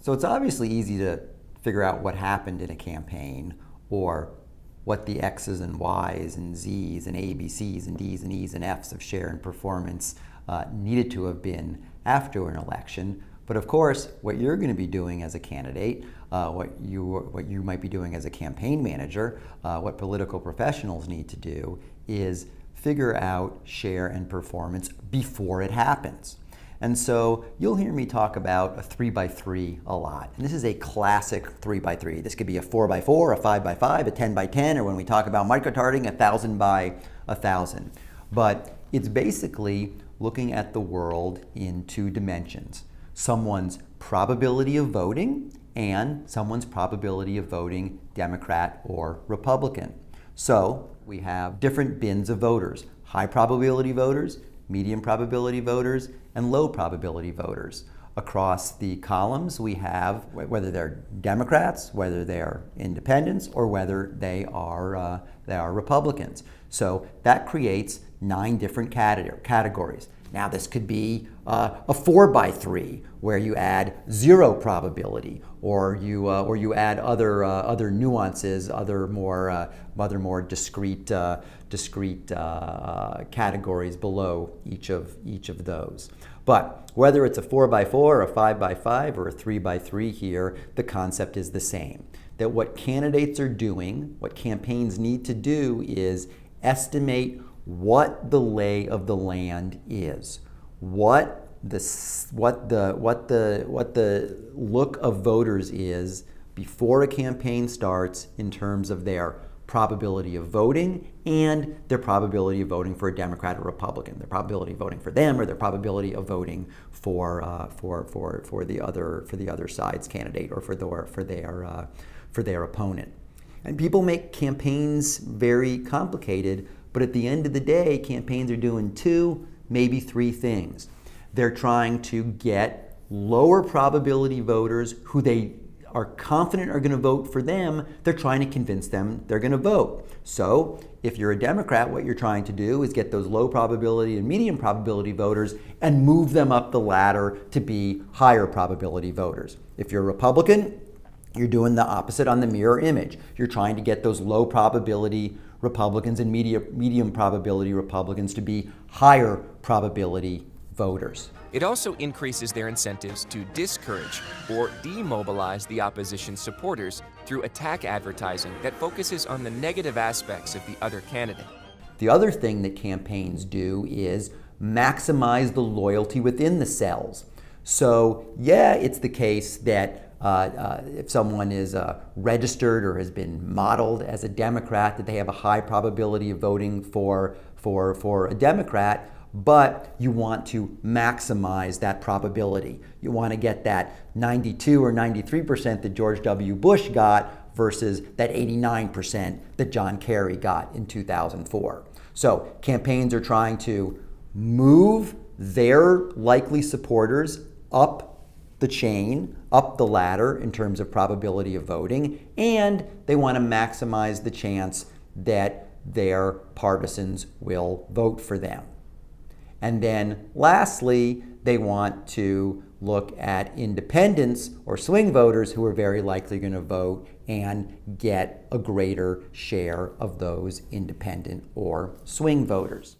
So it's obviously easy to figure out what happened in a campaign, or what the X's and Y's and Z's and ABC's and D's and E's and F's of share and performance needed to have been after an election. But of course, what you're going to be doing as a candidate, what you might be doing as a campaign manager, what political professionals need to do is figure out share and performance before it happens. And so you'll hear me talk about a 3x3 a lot. And this is a classic 3x3. This could be a 4x4, a 5x5, a 10x10, or when we talk about microtargeting, 1,000 by 1,000. But it's basically looking at the world in two dimensions: someone's probability of voting and someone's probability of voting Democrat or Republican. So we have different bins of voters: high probability voters, medium probability voters, and low probability voters. Across the columns we have whether they're Democrats, whether they're independents, or whether they are Republicans. So that creates 9 different categories. Now this could be a 4x3 where you add 0 probability, or you add other nuances, other more discrete categories below each of those. But whether it's a 4x4 or a 5x5 or a 3x3 here, the concept is the same. That what candidates are doing, what campaigns need to do, is estimate what the lay of the land is, what the look of voters is before a campaign starts in terms of their probability of voting and their probability of voting for a Democrat or Republican, their probability of voting for them or their probability of voting for the other side's candidate or for their opponent. And people make campaigns very complicated, but at the end of the day, campaigns are doing 2, maybe 3 things. They're trying to get lower probability voters who they are confident are going to vote for them. They're trying to convince them they're going to vote. So if you're a Democrat, what you're trying to do is get those low probability and medium probability voters and move them up the ladder to be higher probability voters. If you're a Republican, you're doing the opposite on the mirror image. You're trying to get those low probability Republicans and medium probability Republicans to be higher probability voters. It also increases their incentives to discourage or demobilize the opposition's supporters through attack advertising that focuses on the negative aspects of the other candidate. The other thing that campaigns do is maximize the loyalty within the cells. So yeah, it's the case that if someone is registered or has been modeled as a Democrat, that they have a high probability of voting for a Democrat, but you want to maximize that probability. You want to get that 92 or 93% that George W. Bush got versus that 89% that John Kerry got in 2004. So campaigns are trying to move their likely supporters up the chain, up the ladder in terms of probability of voting, and they want to maximize the chance that their partisans will vote for them. And then lastly, they want to look at independents or swing voters who are very likely going to vote and get a greater share of those independent or swing voters.